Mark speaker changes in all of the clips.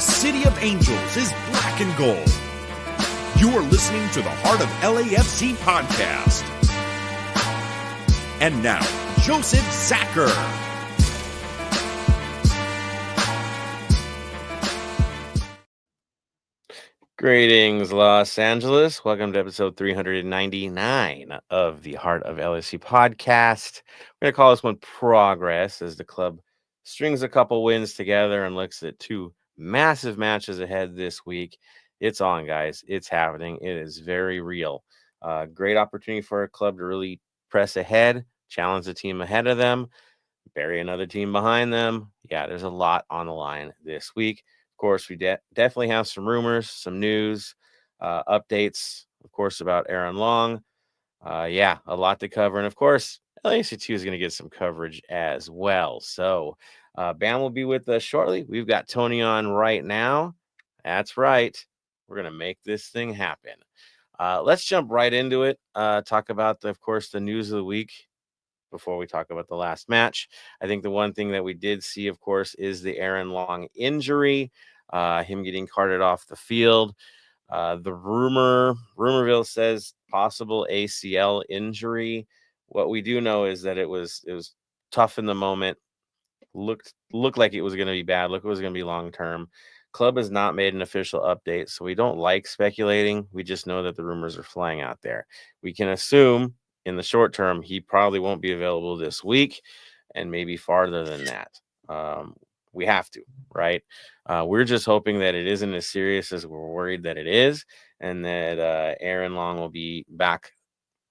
Speaker 1: City of Angels is black and gold. You are listening to the Heart of LAFC podcast. And now, Joseph Zacher.
Speaker 2: Greetings, Los Angeles. Welcome to episode 399 of the Heart of LAFC podcast. We're going to call this one Progress as the club strings a couple wins together and looks at two massive matches ahead this week. It's on, guys. It's happening. It is very real. Great opportunity for a club to really press ahead, challenge the team ahead of them, bury another team behind them. Yeah, there's a lot on the line this week. Of course, we definitely have some rumors, some news, updates, of course, about Aaron Long. A lot to cover. And, of course, LAC2 is going to get some coverage as well. So, Bam will be with us shortly. We've got Tony on right now. That's right. We're going to make this thing happen. Let's jump right into it. Talk about, the news of the week before we talk about the last match. I think the one thing that we did see, of course, is the Aaron Long injury, him getting carted off the field. The Rumorville says possible ACL injury. What we do know is that it was tough in the moment. Looked like it was going to be bad. Look, it was going to be long term. Club has not made an official update, so we don't like speculating. We just know that the rumors are flying out there. We can assume in the short term he probably won't be available this week, and maybe farther than that. We have to, right? We're just hoping that it isn't as serious as we're worried that it is, and that Aaron Long will be back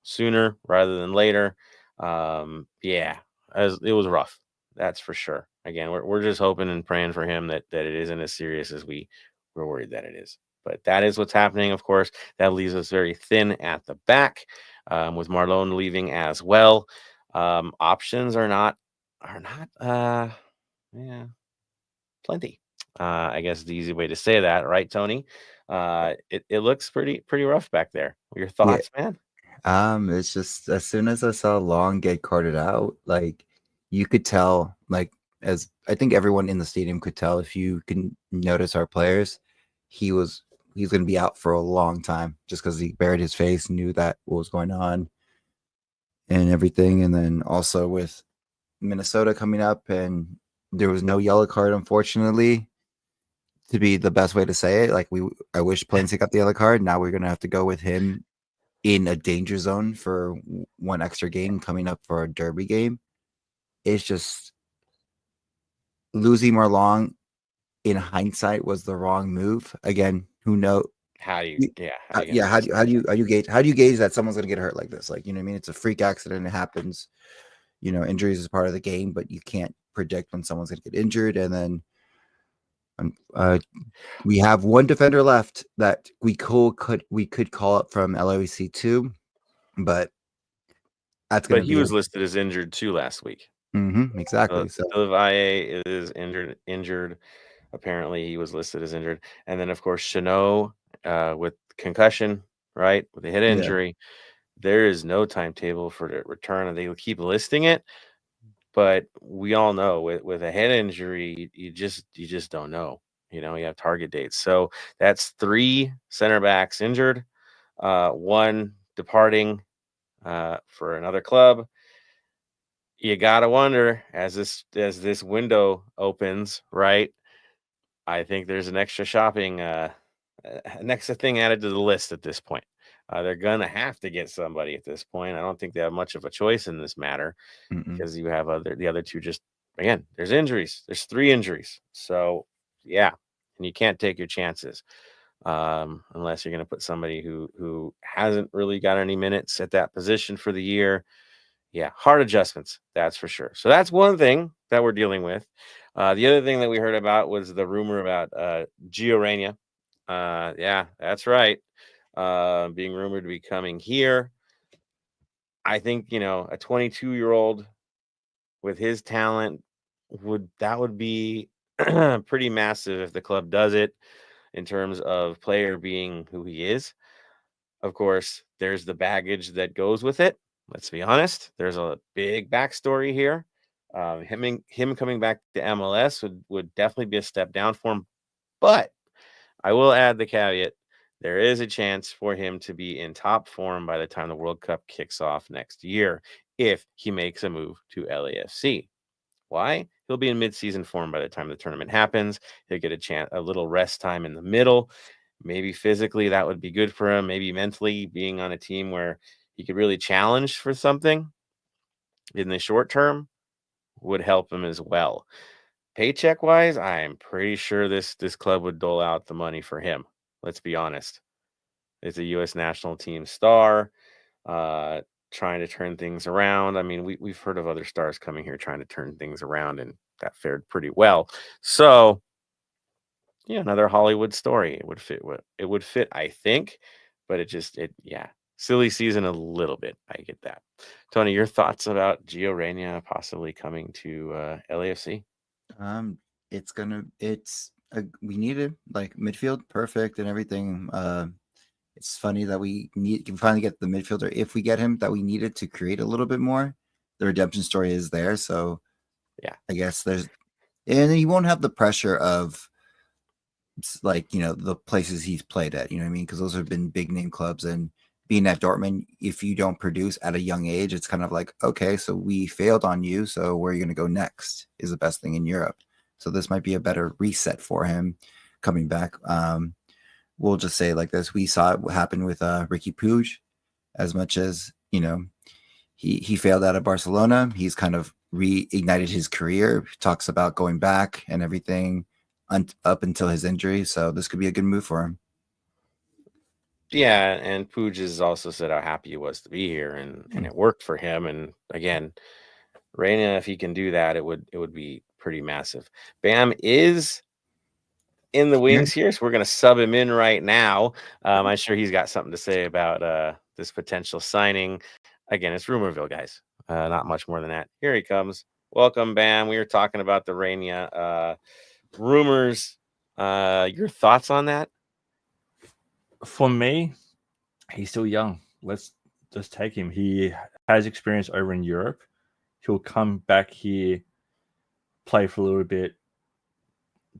Speaker 2: sooner rather than later. As it was rough. That's for sure. Again, we're just hoping and praying for him that it isn't as serious as we're worried that it is. But that is what's happening, of course. That leaves us very thin at the back, with Marlon leaving as well. Options are not plenty. I guess the easy way to say that, right, Tony? It looks pretty rough back there. Your thoughts, man?
Speaker 3: It's just as soon as I saw Long get carted out, like you could tell, like as I think everyone in the stadium could tell, if you can notice our players, he's going to be out for a long time just because he buried his face, knew that what was going on and everything. And then also with Minnesota coming up, and there was no yellow card, unfortunately, to be the best way to say it. Like I wish Plains got the yellow card. Now we're going to have to go with him in a danger zone for one extra game coming up for a derby game. It's just losing Marlon in hindsight was the wrong move. Again, who knows?
Speaker 2: How do you
Speaker 3: gauge that someone's going to get hurt like this? Like, you know what I mean? It's a freak accident. It happens. You know, injuries is part of the game, but you can't predict when someone's going to get injured. And then we have one defender left that we could call up from LAC2, but that's going to be.
Speaker 2: But he was listed as injured too last week.
Speaker 3: Exactly.
Speaker 2: So Valle is injured. Apparently, he was listed as injured, and then of course Chanot with concussion, right, with a head injury. Yeah. There is no timetable for the return, and they keep listing it. But we all know with a head injury, you just don't know. You know, you have target dates. So that's 3 center backs injured, 1 departing for another club. You gotta wonder as this window opens, right? I think there's an extra shopping, an extra thing added to the list at this point. They're gonna have to get somebody at this point. I don't think they have much of a choice in this matter because you have the other 2 just, again, there's injuries. There's 3 injuries. So yeah, and you can't take your chances unless you're gonna put somebody who hasn't really got any minutes at that position for the year. Yeah, hard adjustments, that's for sure. So that's one thing that we're dealing with. The other thing that we heard about was the rumor about Gio Reyna. Yeah, that's right. Being rumored to be coming here. I think, a 22-year-old with his talent would be pretty massive if the club does it in terms of player being who he is. Of course, there's the baggage that goes with it. Let's be honest. There's a big backstory here. Him coming back to MLS would definitely be a step down for him. But I will add the caveat. There is a chance for him to be in top form by the time the World Cup kicks off next year if he makes a move to LAFC. Why? He'll be in mid-season form by the time the tournament happens. He'll get a little rest time in the middle. Maybe physically that would be good for him. Maybe mentally, being on a team where he could really challenge for something in the short term would help him as well. Paycheck wise, I'm pretty sure this club would dole out the money for him. Let's be honest. It's a U.S. national team star, trying to turn things around. I mean, we've heard of other stars coming here trying to turn things around, and that fared pretty well. So, yeah, another Hollywood story. It would fit. It would fit, I think, but silly season a little bit. I get that. Tony, your thoughts about Gio Reyna possibly coming to LAFC?
Speaker 3: We need it, like midfield perfect and everything. It's funny that we can finally get the midfielder if we get him that we needed to create a little bit more. The redemption story is there, so
Speaker 2: yeah,
Speaker 3: I guess and he won't have the pressure of the places he's played at. You know what I mean? Because those have been big name clubs, and being at Dortmund, if you don't produce at a young age, it's kind of like, okay, so we failed on you, so where are you going to go next? Is the best thing in Europe. So this might be a better reset for him coming back. We'll just say like this: we saw it happen with Ricky Puig. As much as he failed out of Barcelona, he's kind of reignited his career. Talks about going back and everything up until his injury. So this could be a good move for him.
Speaker 2: Yeah, and Puig has also said how happy he was to be here, and it worked for him. And again, Reyna, if he can do that, it would be pretty massive. Bam is in the wings here, so we're going to sub him in right now. I'm sure he's got something to say about this potential signing. Again, it's Rumorville, guys. Not much more than that. Here he comes. Welcome, Bam. We were talking about the Reyna rumors. Your thoughts on that?
Speaker 4: For me, he's still young. Let's just take him. He has experience over in Europe. He'll come back here, play for a little bit,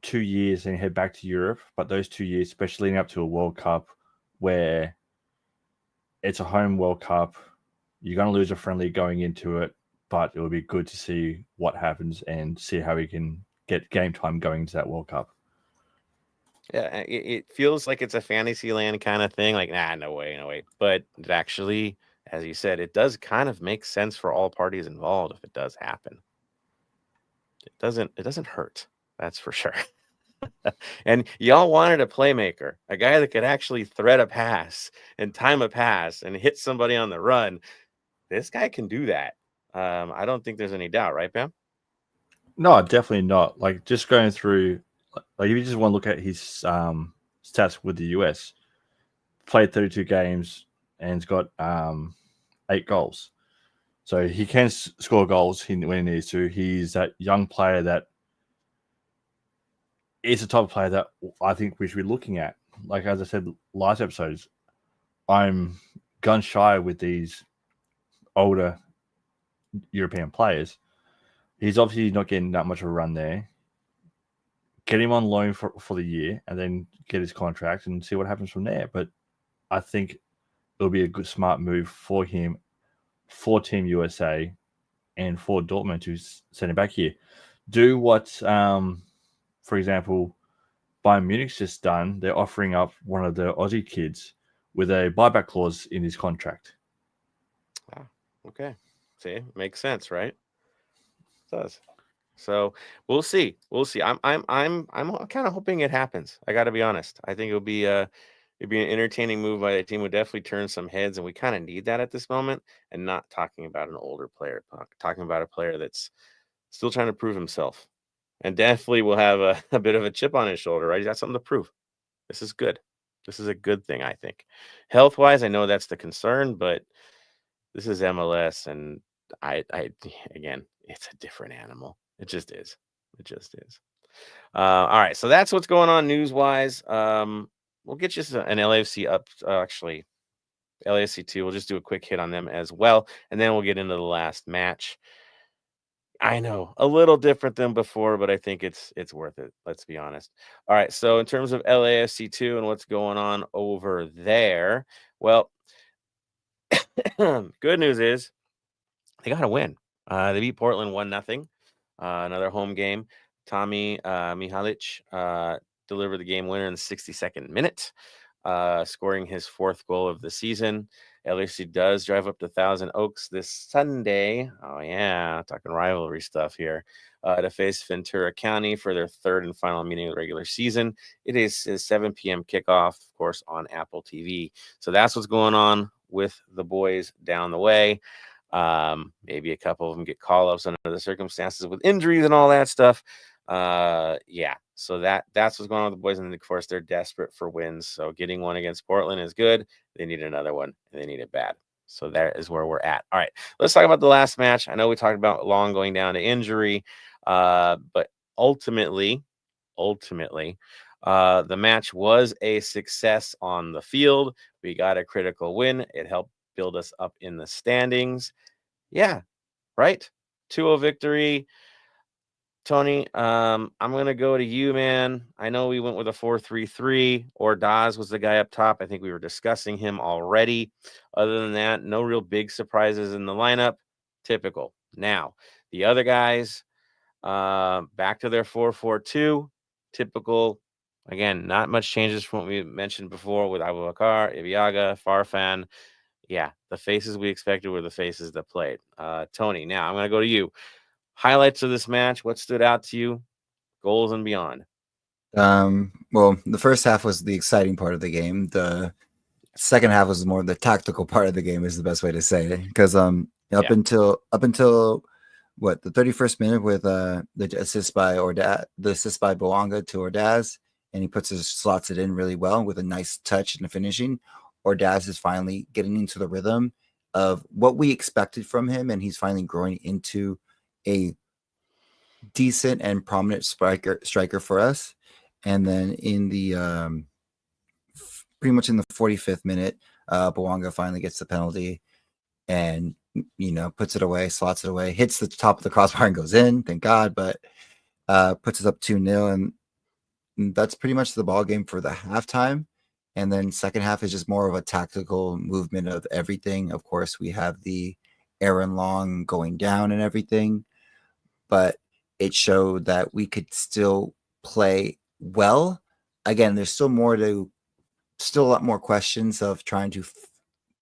Speaker 4: 2 years, and head back to Europe. But those 2 years, especially leading up to a World Cup, where it's a home World Cup, you're going to lose a friendly going into it, but it will be good to see what happens and see how we can get game time going into that World Cup.
Speaker 2: Yeah, it feels like it's a fantasy land kind of thing. Like, no way. But it actually, as you said, it does kind of make sense for all parties involved if it does happen. It doesn't hurt. That's for sure. And y'all wanted a playmaker, a guy that could actually thread a pass and time a pass and hit somebody on the run. This guy can do that. I don't think there's any doubt, right, Pam?
Speaker 4: No, definitely not. Like, just going through, like, if you just want to look at his stats with the US, played 32 games and he's got 8 goals. So he can score goals when he needs to. He's that young player that is the type of player that I think we should be looking at. Like, as I said last episodes, I'm gun shy with these older European players. He's obviously not getting that much of a run there. Get him on loan for the year and then get his contract and see what happens from there. But I think it'll be a good, smart move for him, for Team USA, and for Dortmund to send him back here. Do what, for example, Bayern Munich's just done. They're offering up one of the Aussie kids with a buyback clause in his contract.
Speaker 2: Ah, okay. See, makes sense, right? It does. So we'll see. I'm kind of hoping it happens. I got to be honest. I think it'd be an entertaining move by the team. Would definitely turn some heads, and we kind of need that at this moment. And not talking about an older player, talking about a player that's still trying to prove himself, and definitely will have a bit of a chip on his shoulder. Right? He's got something to prove. This is good. This is a good thing, I think. Health wise, I know that's the concern, but this is MLS, and I again, it's a different animal. It just is. All right, so that's what's going on news-wise. We'll get you an LAFC up, actually, LAFC 2. We'll just do a quick hit on them as well, and then we'll get into the last match. I know, a little different than before, but I think it's worth it. Let's be honest. All right, so in terms of LAFC 2 and what's going on over there, well, good news is they got a win. They beat Portland 1-0. Another home game. Tommy Mihalic delivered the game winner in the 62nd minute, scoring his 4th goal of the season. LAFC does drive up to Thousand Oaks this Sunday. Oh, yeah, talking rivalry stuff here. To face Ventura County for their 3rd and final meeting of the regular season. It is a 7 p.m. kickoff, of course, on Apple TV. So that's what's going on with the boys down the way. Maybe a couple of them get call-ups under the circumstances with injuries and all that stuff. Yeah, so that's what's going on with the boys, and of course they're desperate for wins. So getting one against Portland is good. They need another one, and they need it bad. So that is where we're at. All right, let's talk about the last match. I know we talked about Long going down to injury, but ultimately, the match was a success on the field. We got a critical win. It helped build us up in the standings. Yeah, right. 2-0 victory. Tony, I'm gonna go to you, man. I know we went with a 4-3-3. Ordaz was the guy up top. I think we were discussing him already. Other than that, no real big surprises in the lineup. Typical. Now, the other guys, back to their 4-4-2. Typical. Again, not much changes from what we mentioned before with Abubakar, Ibiaga, Farfan. Yeah, the faces we expected were the faces that played. Tony, now I'm going to go to you. Highlights of this match. What stood out to you? Goals and beyond.
Speaker 3: Well, the first half was the exciting part of the game. The second half was more of the tactical part of the game, is the best way to say it. Because up until what, the 31st minute with the assist by Boanga to Ordaz, and he slots it in really well with a nice touch and the finishing. Ordaz is finally getting into the rhythm of what we expected from him, and he's finally growing into a decent and prominent striker for us. And then in the pretty much in the 45th minute, Boanga finally gets the penalty and puts it away, slots it away, hits the top of the crossbar and goes in, thank God, but puts us up 2-0, and that's pretty much the ball game for the halftime. And then second half is just more of a tactical movement of everything. Of course, we have the Aaron Long going down and everything, but it showed that we could still play well. Again, there's still a lot more questions of trying to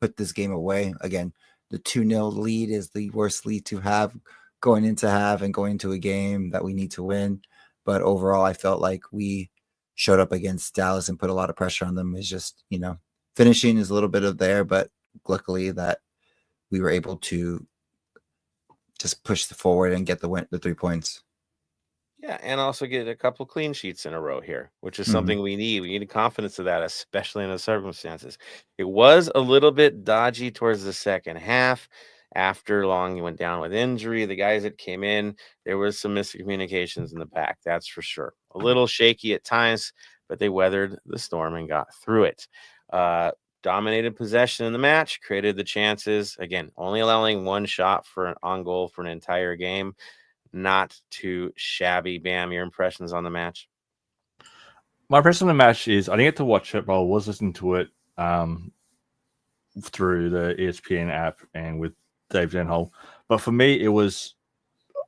Speaker 3: put this game away. Again, the 2-0 lead is the worst lead to have going into half and going into a game that we need to win. But overall, I felt like we showed up against Dallas and put a lot of pressure on them. It's just, finishing is a little bit of there, but luckily that we were able to just push forward and get the 3 points.
Speaker 2: Yeah, and also get a couple clean sheets in a row here, which is something we need. We need confidence of that, especially in the circumstances. It was a little bit dodgy towards the second half. After Long went down with injury, the guys that came in, there was some miscommunications in the back, that's for sure. A little shaky at times, but they weathered the storm and got through it. Dominated possession in the match, created the chances. Again, only allowing one shot on goal for an entire game. Not too shabby. Bam, your impressions on the match?
Speaker 4: My impression on the match is I didn't get to watch it, but I was listening to it through the ESPN app and with Dave Denholm. But for me, it was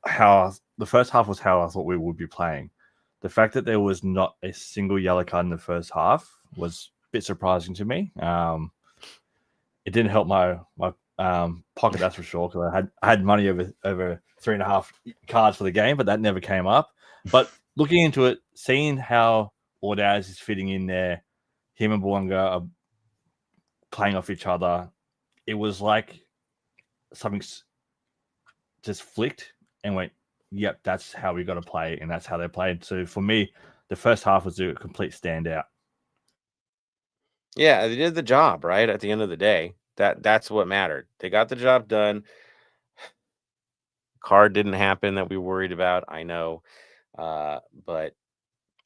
Speaker 4: how the first half was how I thought we would be playing. The fact that there was not a single yellow card in the first half was a bit surprising to me. It didn't help my pocket, that's for sure, because I had money over 3.5 cards for the game, but that never came up. But looking into it, seeing how Ordaz is fitting in there, him and Boanga are playing off each other, it was like something just flicked and went, yep, that's how we got to play, and that's how they played. So for me, the first half was a complete standout.
Speaker 2: Yeah, they did the job, right? At the end of the day, that's what mattered. They got the job done. Card didn't happen that we worried about, I know. But,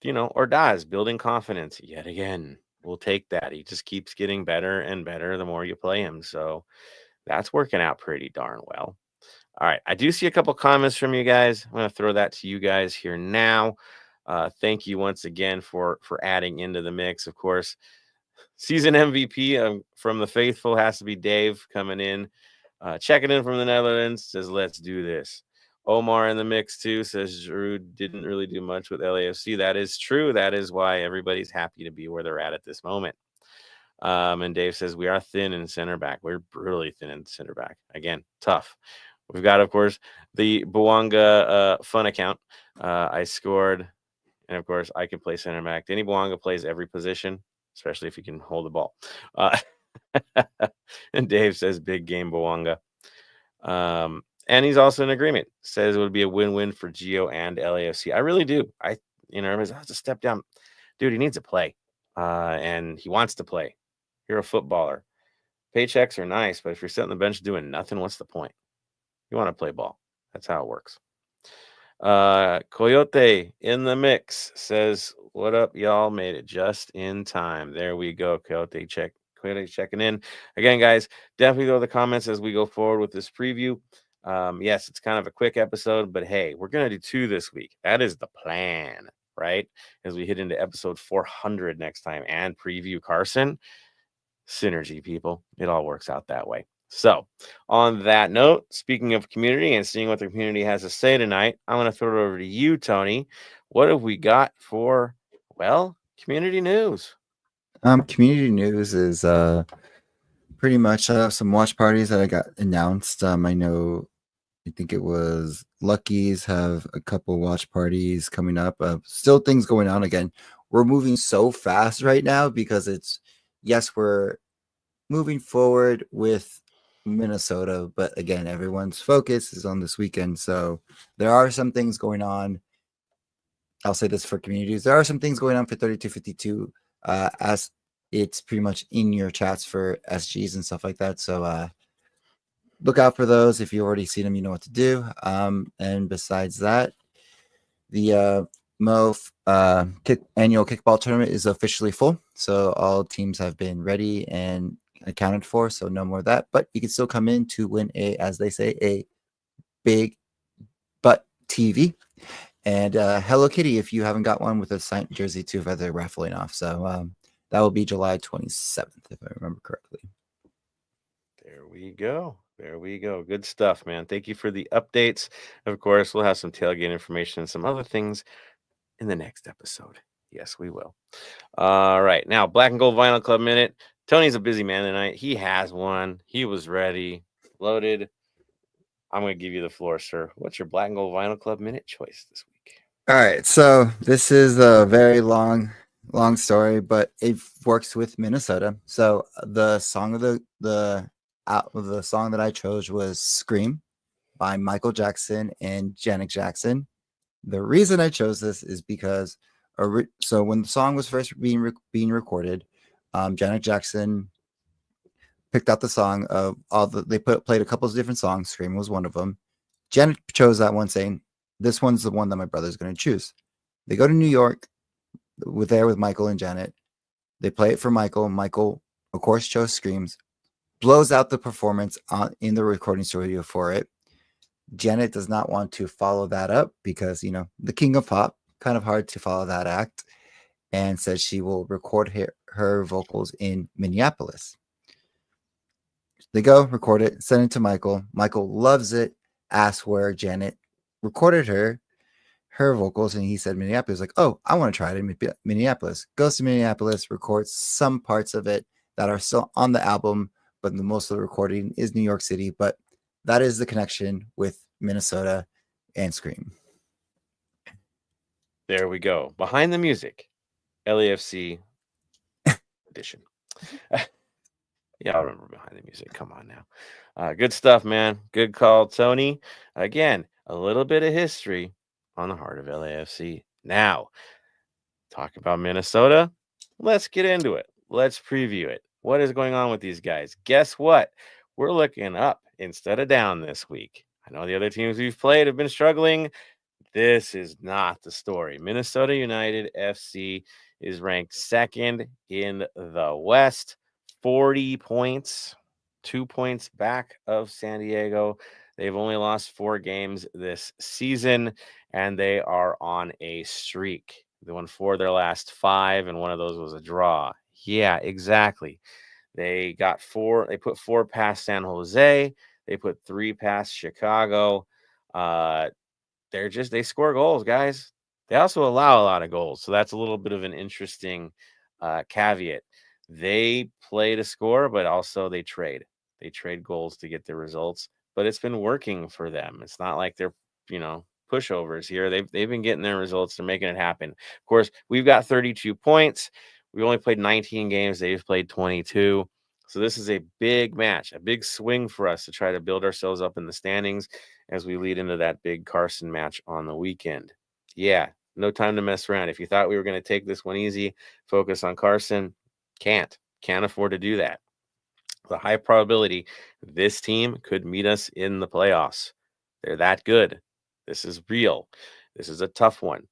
Speaker 2: Ordaz building confidence yet again. We'll take that. He just keeps getting better and better the more you play him. So that's working out pretty darn well. All right. I do see a couple comments from you guys. I'm going to throw that to you guys here now. Thank you once again for adding into the mix. Of course, season MVP from the faithful has to be Dave coming in, checking in from the Netherlands. Says, let's do this. Omar in the mix too says Giroud didn't really do much with LAFC. That is true. That is why everybody's happy to be where they're at this moment. And Dave says we are thin in center back. We're brutally thin in center back. Again, tough. We've got, of course, the Bouanga fun account. I scored, and of course, I can play center back. Danny Bouanga plays every position, especially if he can hold the ball. And Dave says big game Bouanga. And he's also in agreement. Says it would be a win-win for Gio and LAFC. I really do. Everybody's has to step down. Dude, he needs to play. And he wants to play. You're a footballer. Paychecks are nice, but if you're sitting on the bench doing nothing, what's the point? You want to play ball. That's how it works. Coyote in the mix says, what up, y'all? Made it just in time. There we go. Coyote checking in. Again, guys, definitely throw the comments as we go forward with this preview. Yes, it's kind of a quick episode, but hey, we're going to do 2 this week. That is the plan, right? As we hit into episode 400 next time and preview Carson. Synergy, people. It all works out that way. So, on that note, speaking of community and seeing what the community has to say tonight, I'm going to throw it over to you, Tony. What have we got for, community news?
Speaker 3: Community news is pretty much some watch parties that I got announced. I think it was Lucky's have a couple watch parties coming up. Still things going on. Again, we're moving so fast right now because we're moving forward with Minnesota, but again, everyone's focus is on this weekend. So there are some things going on. I'll say this for communities. There are some things going on for 3252 as it's pretty much in your chats for SGs and stuff like that. So look out for those. If you already see them, you know what to do. And besides that, the annual kickball tournament is officially full. So all teams have been ready and accounted for. So no more of that. But you can still come in to win a big butt TV. And Hello Kitty, if you haven't got one, with a signed jersey too, if they're raffling off. So that will be July 27th, if I remember correctly.
Speaker 2: There we go. Good stuff, man. Thank you for the updates. Of course, we'll have some tailgate information and some other things in the next episode. Yes, we will. All right. Now, Black and Gold Vinyl Club Minute. Tony's a busy man tonight. He has one. He was ready, loaded. I'm going to give you the floor, sir. What's your Black and Gold Vinyl Club Minute choice this week?
Speaker 3: All right, so this is a very long story, but it works with Minnesota. So the song of the song that I chose was "Scream" by Michael Jackson and Janet Jackson. The reason I chose this is because so when the song was first being recorded, Janet Jackson picked out the song of they played a couple of different songs. "Scream" was one of them. Janet chose that one, saying, "This one's the one that my brother's going to choose." They go to New York with Michael and Janet. They play it for Michael. Michael, of course, chose "Screams," blows out the performance in the recording studio for it. Janet does not want to follow that up because, the king of pop, kind of hard to follow that act, and says she will record her vocals in Minneapolis. They go, record it, send it to Michael. Michael loves it, asks where Janet recorded her vocals, and he said Minneapolis. Like, oh, I want to try it in Minneapolis. Goes to Minneapolis, records some parts of it that are still on the album, but the most of the recording is New York City. But that is the connection with Minnesota and Scream.
Speaker 2: There we go. Behind the music, LAFC edition. Yeah, I remember Behind the Music. Come on now. Good stuff, man. Good call, Tony. Again, a little bit of history on the Heart of LAFC. Now, talk about Minnesota. Let's get into it. Let's preview it. What is going on with these guys? Guess what? We're looking up instead of down this week. I know the other teams we've played have been struggling. This is not the story. Minnesota United FC is ranked second in the West, 40 points, 2 points back of San Diego. They've only lost 4 games this season, and they are on a streak. They won 4 of their last 5, and one of those was a draw. Yeah, exactly. They put 4 past San Jose. They put 3 past Chicago. They score goals, guys. They also allow a lot of goals. So that's a little bit of an interesting caveat. They play to score, but also they trade. They trade goals to get their results, but it's been working for them. It's not like they're, pushovers here. They've been getting their results. They're making it happen. Of course, we've got 32 points. We only played 19 games. They've played 22. So this is a big match, a big swing for us to try to build ourselves up in the standings as we lead into that big Carson match on the weekend. Yeah, no time to mess around. If you thought we were going to take this one easy, focus on Carson, can't afford to do that. The high probability this team could meet us in the playoffs. They're that good. This is real. This is a tough one.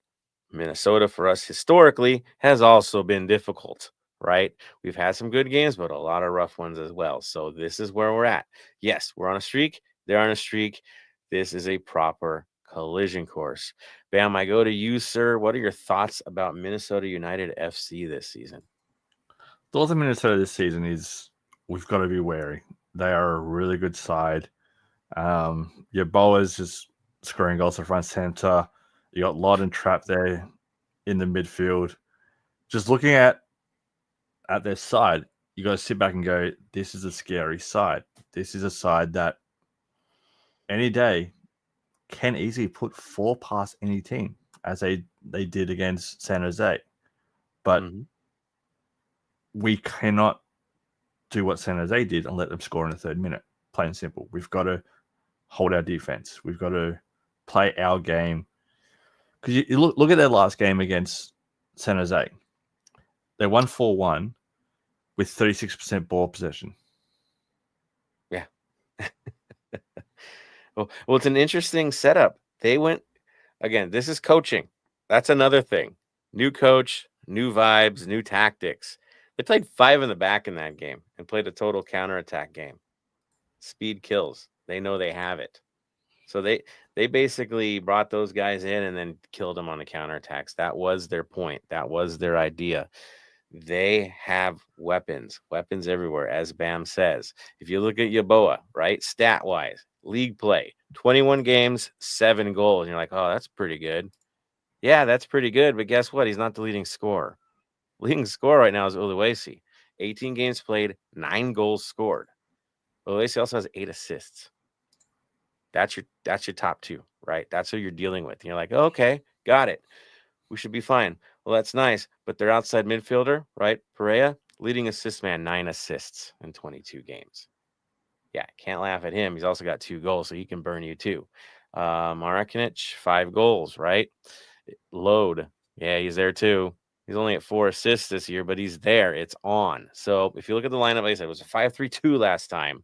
Speaker 2: Minnesota for us historically has also been difficult, right? We've had some good games, but a lot of rough ones as well. So this is where we're at. Yes, we're on a streak. They're on a streak. This is a proper collision course. Bam, I go to you, sir. What are your thoughts about Minnesota United FC this season?
Speaker 4: Thoughts on Minnesota this season is we've got to be wary. They are a really good side. Your Boa's just scoring goals to front center. You got Lod and Trapp there in the midfield. Just looking at their side, you got to sit back and go, this is a scary side. This is a side that any day can easily put 4 past any team, as they did against San Jose. But we cannot do what San Jose did and let them score in the 3rd minute. Plain and simple. We've got to hold our defense. We've got to play our game. Because you look at their last game against San Jose. They won 4-1 with 36% ball possession.
Speaker 2: Yeah. Well, it's an interesting setup. They went, again, this is coaching. That's another thing. New coach, new vibes, new tactics. They played 5 in the back in that game and played a total counterattack game. Speed kills. They know they have it. So they basically brought those guys in and then killed them on the counterattacks. That was their point. That was their idea. They have weapons everywhere, as Bam says. If you look at Yeboah, right, stat-wise, league play, 21 games, 7 goals. And you're like, oh, that's pretty good. Yeah, that's pretty good. But guess what? He's not the leading scorer. Leading scorer right now is Oluwesi. 18 games played, 9 goals scored. Oluwesi also has 8 assists. That's your top 2, right? That's who you're dealing with. And you're like, oh, okay, got it. We should be fine. Well, that's nice. But their outside midfielder, right? Pereira, leading assist man, 9 assists in 22 games. Yeah, can't laugh at him. He's also got 2 goals, so he can burn you too. Maracanic, 5 goals, right? Load. Yeah, he's there too. He's only at 4 assists this year, but he's there. It's on. So if you look at the lineup, like I said, it was a 5-3-2 last time.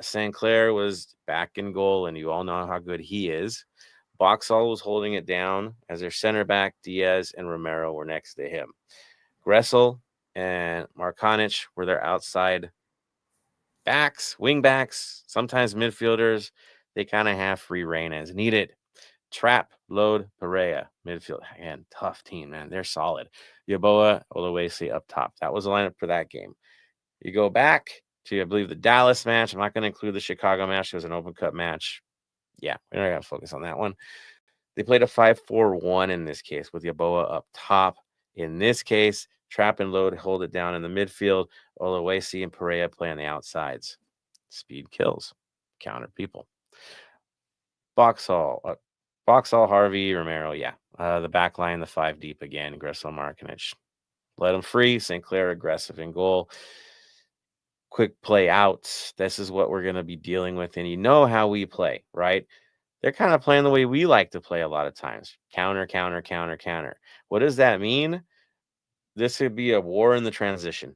Speaker 2: St. Clair was back in goal, and you all know how good he is. Boxall was holding it down as their center back. Diaz and Romero were next to him. Gressel and Marcanic were their outside backs, wing backs, sometimes midfielders. They kind of have free reign as needed. Trapp, Load, Pereira, midfield. Again, tough team, man. They're solid. Yeboah, Oluwesi up top. That was the lineup for that game. You go back to, I believe, the Dallas match. I'm not going to include the Chicago match. It was an open cup match. Yeah, we're not going to focus on that one. They played a 5-4-1 in this case with Yeboah up top. In this case, Trapp and Load hold it down in the midfield. Oluwesi and Pereira play on the outsides. Speed kills. Counter people. Boxall, Harvey, Romero, yeah. The back line, the 5 deep again. Gressel, Marcanic. Let them free. St. Clair aggressive in goal. Quick play outs. This is what we're going to be dealing with. And you know how we play, right? They're kind of playing the way we like to play a lot of times. Counter, counter, counter, counter. What does that mean? This could be a war in the transition,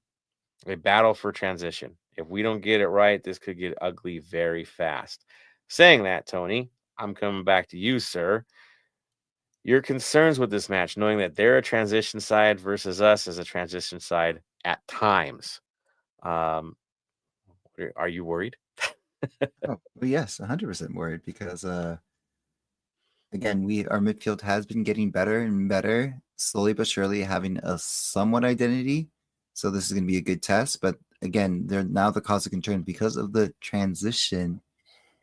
Speaker 2: a battle for transition. If we don't get it right, this could get ugly very fast. Saying that, Tony, I'm coming back to you, sir. Your concerns with this match, knowing that they're a transition side versus us as a transition side at times. Are you worried?
Speaker 3: Oh, well, yes, 100% worried because again, our midfield has been getting better and better, slowly but surely having a somewhat identity. So this is going to be a good test. But again, now the cause of concern because of the transition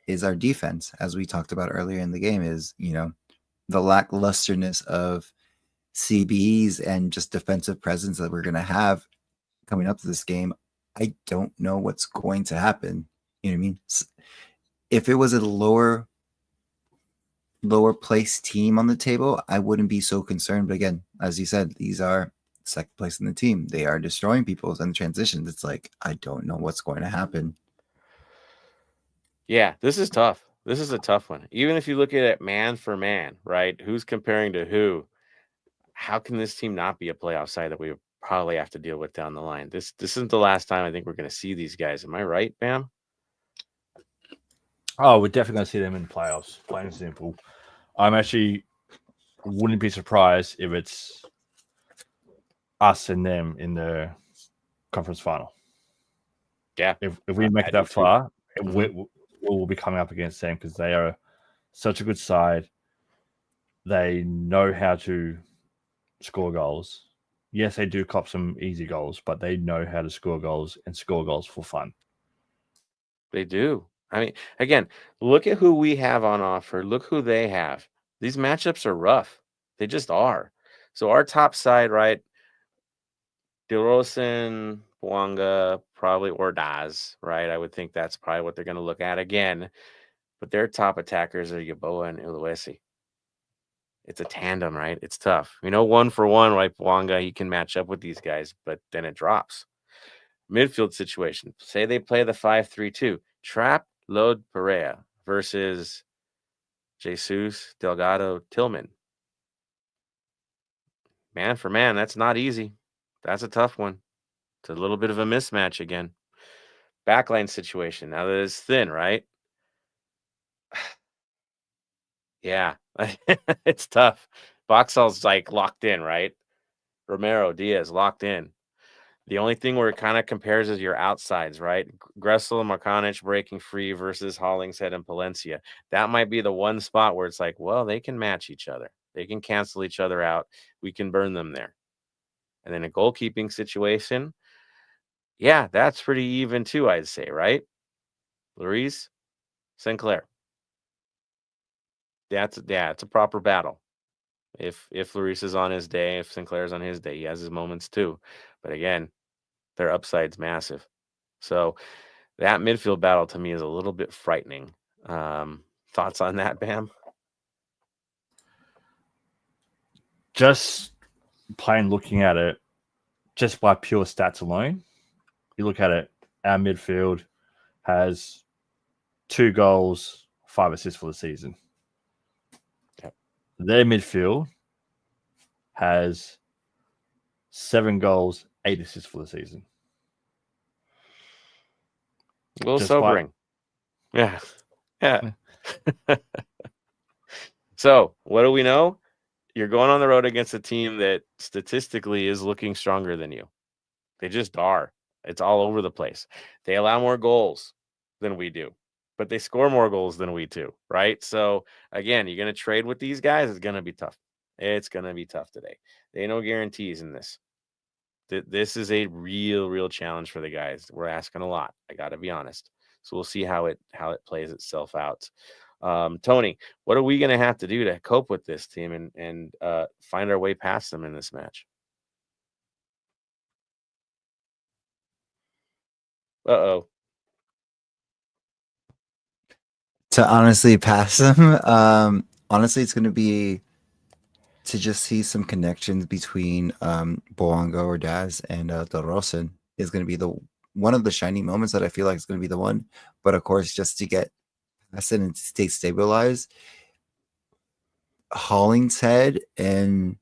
Speaker 3: is our defense, as we talked about earlier in the game, is the lacklusterness of CBs and just defensive presence that we're going to have coming up to this game. I don't know what's going to happen. You know what I mean? If it was a lower place team on the table, I wouldn't be so concerned. But again, as you said, these are second place in the team. They are destroying people and transitions. It's like, I don't know what's going to happen.
Speaker 2: Yeah, this is tough. This is a tough one. Even if you look at it man for man, right? Who's comparing to who? How can this team not be a playoff side that we probably have to deal with down the line? This isn't the last time I think we're going to see these guys. Am I right, Bam?
Speaker 4: Oh, we're definitely going to see them in the playoffs, plain and simple. I'm actually wouldn't be surprised if it's us and them in the conference final.
Speaker 2: Yeah.
Speaker 4: If we make it that far, we'll be coming up against them because they are such a good side. They know how to score goals. Yes, they do cop some easy goals, but they know how to score goals and score goals for fun.
Speaker 2: They do. I mean, again, look at who we have on offer. Look who they have. These matchups are rough. They just are. So our top side, right? DeRozan, Bouanga, probably Ordaz, right? I would think that's probably what they're going to look at again. But their top attackers are Yeboah and Uluwesi. It's a tandem, right? It's tough. 1-for-1, right? Bouanga, he can match up with these guys, but then it drops. Midfield situation. Say they play the 5-3-2. Trap, Load, Perea versus Jesus, Delgado, Tillman. Man for man, that's not easy. That's a tough one. It's a little bit of a mismatch again. Backline situation. Now that it's thin, right? Yeah, it's tough. Boxall's like locked in, right? Romero, Diaz locked in. The only thing where it kind of compares is your outsides, right? Gressel and Markanich breaking free versus Hollingshead and Palencia. That might be the one spot where it's like, well, they can match each other. They can cancel each other out. We can burn them there. And then a goalkeeping situation, yeah, that's pretty even too, I'd say, right? Lloris, Sinclair. It's a proper battle. If Lloris is on his day, if Sinclair's on his day, he has his moments too. But again, their upside's massive. So that midfield battle to me is a little bit frightening. Thoughts on that, Bam?
Speaker 4: Just looking at it, just by pure stats alone, you look at it, our midfield has 2 goals, 5 assists for the season.
Speaker 2: Yep.
Speaker 4: Their midfield has 7 goals, 8 assists for the season.
Speaker 2: A little sobering. Yeah. So, what do we know? You're going on the road against a team that statistically is looking stronger than you. They just are. It's all over the place. They allow more goals than we do, but they score more goals than we do, right? So, again, you're going to trade with these guys. It's going to be tough. It's going to be tough today. There ain't no guarantees in this. This is a real challenge for the guys. We're asking a lot. I got to be honest. So we'll see how it plays itself out. Tony, what are we going to have to do to cope with this team and find our way past them in this match? Uh-oh.
Speaker 3: To honestly pass them, honestly, it's going to be to just see some connections between Bouanga or Daz and DeRozan is going to be one of the shining moments that I feel like is going to be the one. But of course, just to get past it and stay stabilized, Hollingshead and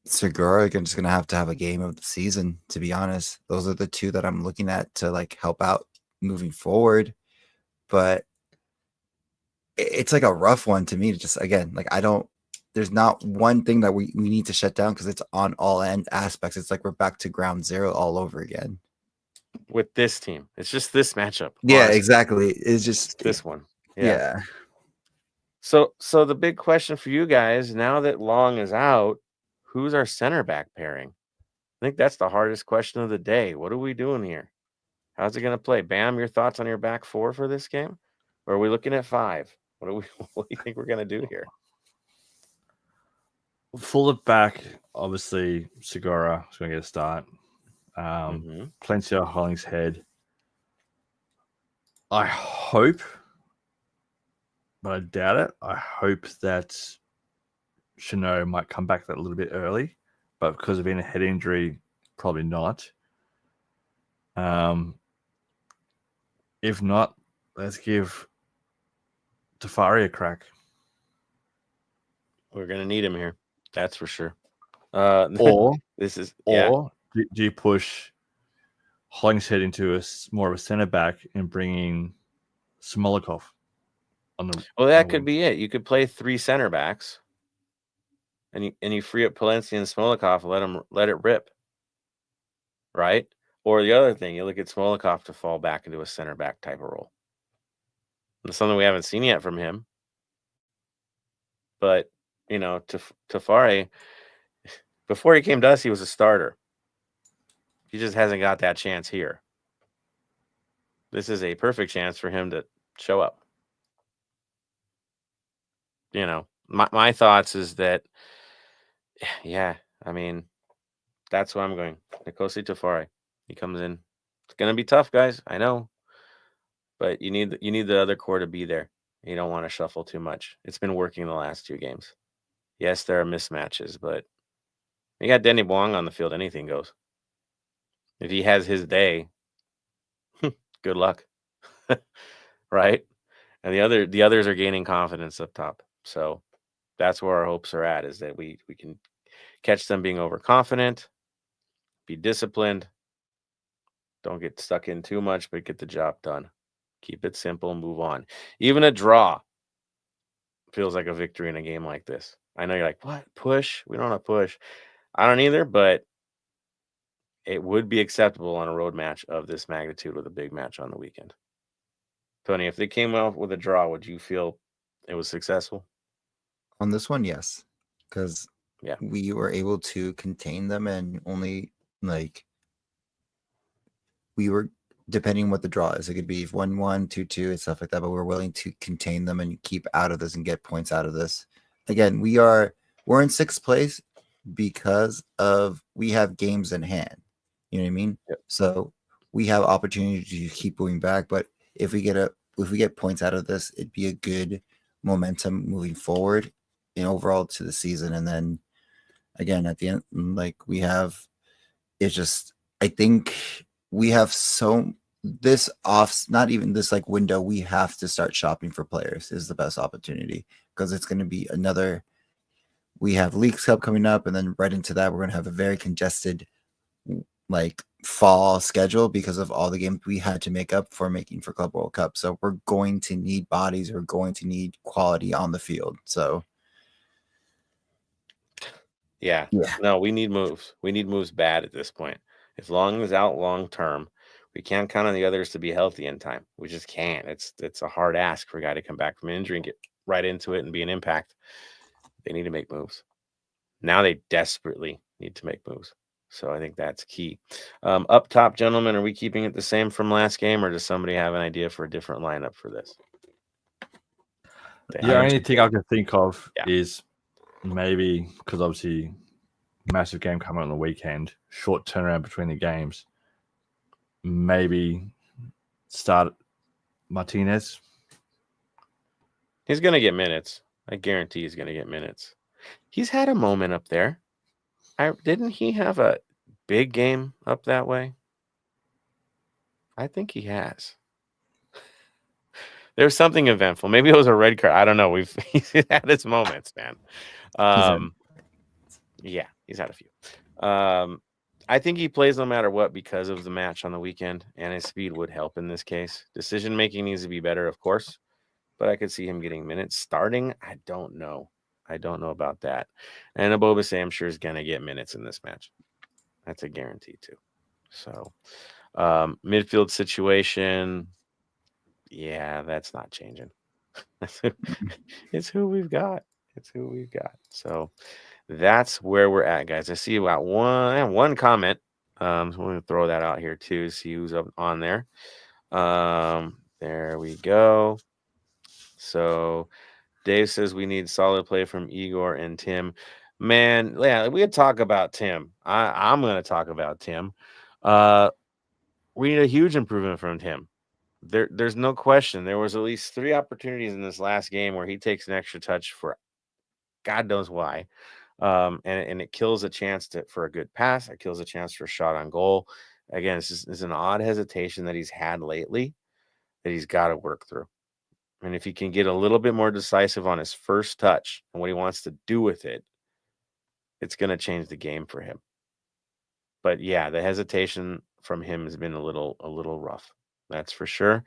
Speaker 3: Segura are just going to have a game of the season, to be honest. Those are the two that I'm looking at to like help out moving forward. But it's like a rough one to me to just, again, like there's not one thing that we need to shut down because it's on all end aspects. It's like we're back to ground zero all over again.
Speaker 2: with this team. It's just this matchup.
Speaker 3: Yeah,
Speaker 2: honestly.
Speaker 3: exactly. It's
Speaker 2: It's
Speaker 3: just
Speaker 2: this one.
Speaker 3: yeah.
Speaker 2: So the big question for you guys, now that Long is out, who's our center back pairing? I think that's the hardest question of the day. What are we doing here? How's it going to play? Bam, your thoughts on your back four for this game? Or are we looking at 5? What do you think we're going to do here?
Speaker 4: Full it back, obviously, Segura is going to get a start. Palencia, Hollingshead. I hope, but I doubt it. I hope that Chanot might come back that a little bit early, but because of any head injury, probably not. If not, let's give Tafari a crack.
Speaker 2: We're going to need him here. That's for sure.
Speaker 4: Or
Speaker 2: this is
Speaker 4: do you push Hollingshead into more of a centre back and bring in Smolikov on the?
Speaker 2: Well, that could be it. You could play 3 center backs, and you free up Palencia and Smolikov, and let it rip, right? Or the other thing, you look at Smolikov to fall back into a center back type of role. It's something we haven't seen yet from him, but Tafari, before he came to us, he was a starter. He just hasn't got that chance here. This is a perfect chance for him to show up. My thoughts is that, I mean, that's why I'm going. Nkosi Tafari. He comes in. It's going to be tough, guys. I know. But you need the other core to be there. You don't want to shuffle too much. It's been working the last 2 games. Yes, there are mismatches, but you got Denny Buang on the field. Anything goes. If he has his day, good luck. Right? And the others are gaining confidence up top. So that's where our hopes are at, is that we can catch them being overconfident, be disciplined, don't get stuck in too much, but get the job done. Keep it simple and move on. Even a draw feels like a victory in a game like this. I know you're like, what? Push? We don't want to push. I don't either, but it would be acceptable on a road match of this magnitude with a big match on the weekend. Tony, if they came out with a draw, would you feel it was successful?
Speaker 3: On this one, yes, because we were able to contain them, and only we were, depending on what the draw is, it could be 1-1, 2-2, and stuff like that. But we're willing to contain them and keep out of this and get points out of this. Again, we're in 6th place because we have games in hand. You know what I mean?
Speaker 2: Yep.
Speaker 3: So we have opportunity to keep going back. But if we get points out of this, it'd be a good momentum moving forward and overall to the season. And then again at the end, I think we have not even this window, we have to start shopping for players is the best opportunity, because it's going to be we have League Cup coming up, and then right into that we're going to have a very congested fall schedule because of all the games we had to make up for making for Club World Cup. So we're going to need bodies, we're going to need quality on the field. So yeah.
Speaker 2: No, we need moves. We need moves bad at this point. If Long is out long term, we can't count on the others to be healthy in time. We just can't. It's a hard ask for a guy to come back from injury and get right into it and be an impact. They need to make moves. Now they desperately need to make moves. So I think that's key. Up top, gentlemen, are we keeping it the same from last game, or does somebody have an idea for a different lineup for this?
Speaker 4: The only thing I can think of is maybe, because obviously massive game coming on the weekend, short turnaround between the games, maybe start Martinez.
Speaker 2: He's going to get minutes. I guarantee he's going to get minutes. He's had a moment up there. Didn't he have a big game up that way? I think he has. There was something eventful. Maybe it was a red card. I don't know. He's had his moments, man. He's had a few. I think he plays no matter what because of the match on the weekend, and his speed would help in this case. Decision making needs to be better, of course, but I could see him getting minutes. Starting, I don't know. I don't know about that. And Abobase, I'm sure, is going to get minutes in this match. That's a guarantee, too. So, Midfield situation, yeah, that's not changing. It's who we've got. It's who we've got. So that's where we're at, guys. I see about one comment. So I'm going to throw that out here too. See who's up on there. There we go. So Dave says we need solid play from Igor and Tim. Man, yeah, we could talk about Tim. I'm going to talk about Tim. We need a huge improvement from Tim. There's no question. There was at least 3 opportunities in this last game where he takes an extra touch for God knows why. And it kills a chance for a good pass. It kills a chance for a shot on goal. Again, it's an odd hesitation that he's had lately that he's got to work through. And if he can get a little bit more decisive on his first touch and what he wants to do with it, it's going to change the game for him. But yeah, the hesitation from him has been a little rough. That's for sure.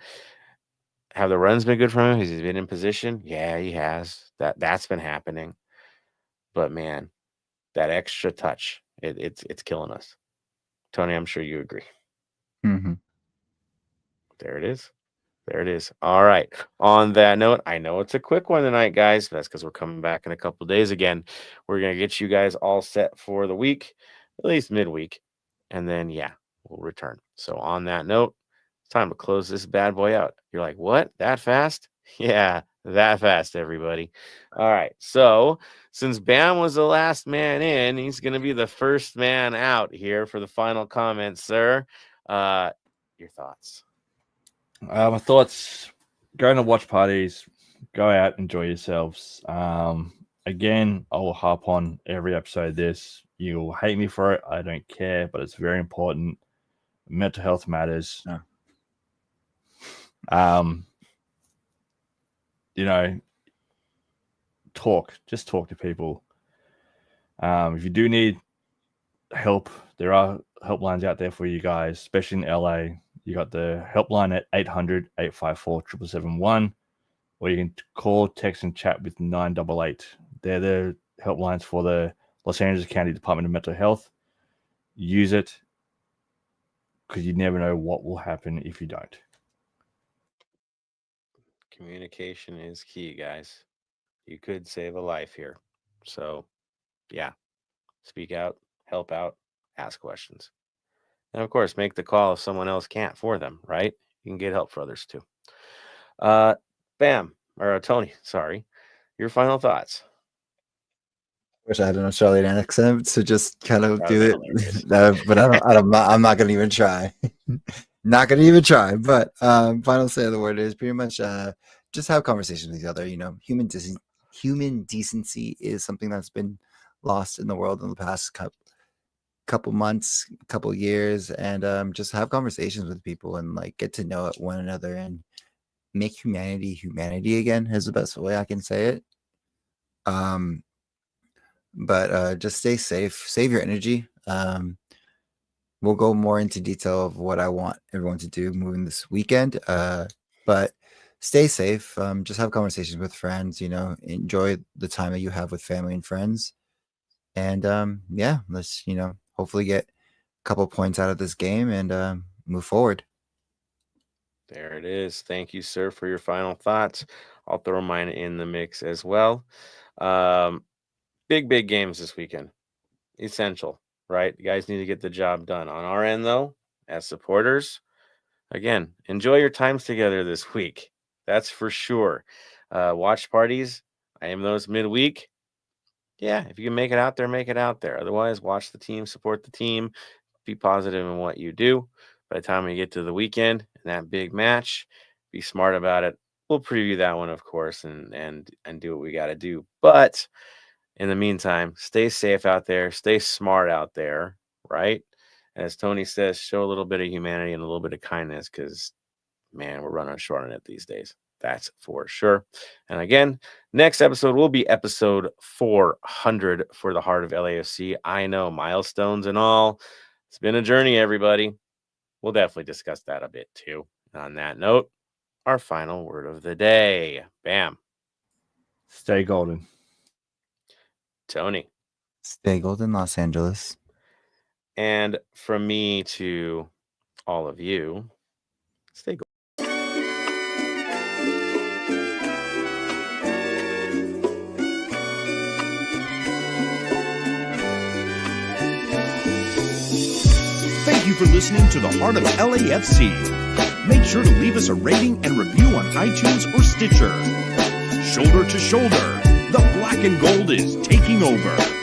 Speaker 2: Have the runs been good for him? Has he been in position? Yeah, he has. That's been happening. But man, that extra touch, it's killing us. Tony, I'm sure you agree.
Speaker 3: Mm-hmm.
Speaker 2: There it is. There it is. All right. On that note, I know it's a quick one tonight, guys. That's because we're coming back in a couple of days again. We're going to get you guys all set for the week, at least midweek. And then, yeah, we'll return. So on that note, it's time to close this bad boy out. You're like, what? That fast? Yeah, that fast, everybody. All right. So since Bam was the last man in, he's going to be the first man out here for the final comments, sir. Your thoughts?
Speaker 4: My thoughts: go to watch parties, go out, enjoy yourselves. Again, I will harp on every episode of this. You'll hate me for it. I don't care, but it's very important. Mental health matters.
Speaker 3: No.
Speaker 4: You know, just talk to people. If you do need help, there are helplines out there for you guys, especially in LA. You got the helpline at 800-854-7771, or you can call, text, and chat with 988. They're the helplines for the Los Angeles County Department of Mental Health. Use it, because you never know what will happen if you don't.
Speaker 2: Communication is key, guys. You could save a life here. So, yeah, speak out, help out, ask questions. And of course, make the call if someone else can't for them, right? You can get help for others too. Bam, or Tony, sorry. Your final thoughts.
Speaker 3: Wish I had an Australian accent to just kind of
Speaker 2: That
Speaker 3: do
Speaker 2: was
Speaker 3: it,
Speaker 2: hilarious.
Speaker 3: but I'm not gonna even try. Not gonna even try. But final say of the word is pretty much just have conversations with each other. You know, human decency is something that's been lost in the world in the past couple months, couple years, and just have conversations with people and like get to know one another and make humanity again is the best way I can say it. But just stay safe, save your energy. We'll go more into detail of what I want everyone to do moving this weekend. But stay safe. Just have conversations with friends, you know, enjoy the time that you have with family and friends. And yeah, let's, you know, hopefully get a couple points out of this game and move forward.
Speaker 2: There it is. Thank you, sir, for your final thoughts. I'll throw mine in the mix as well. Big games this weekend. Essential, right? You guys need to get the job done. On our end, though, as supporters, again, enjoy your times together this week. That's for sure. Watch parties. I am those midweek. Yeah, if you can make it out there, make it out there. Otherwise, watch the team, support the team, be positive in what you do. By the time we get to the weekend and that big match, be smart about it. We'll preview that one, of course, and do what we got to do. But in the meantime, stay safe out there, stay smart out there, right? As Tony says, show a little bit of humanity and a little bit of kindness, because man, we're running short on it these days. That's for sure. And again, next episode will be episode 400 for the Heart of LAFC. I know, milestones and all. It's been a journey, everybody. We'll definitely discuss that a bit too. On that note, our final word of the day. Bam.
Speaker 4: Stay golden.
Speaker 2: Tony.
Speaker 3: Stay golden, Los Angeles.
Speaker 2: And from me to all of you. Stay gold.
Speaker 1: Thank you for listening to the Heart of LAFC. Make sure to leave us a rating and review on iTunes or Stitcher. Shoulder to shoulder, the black and gold is taking over.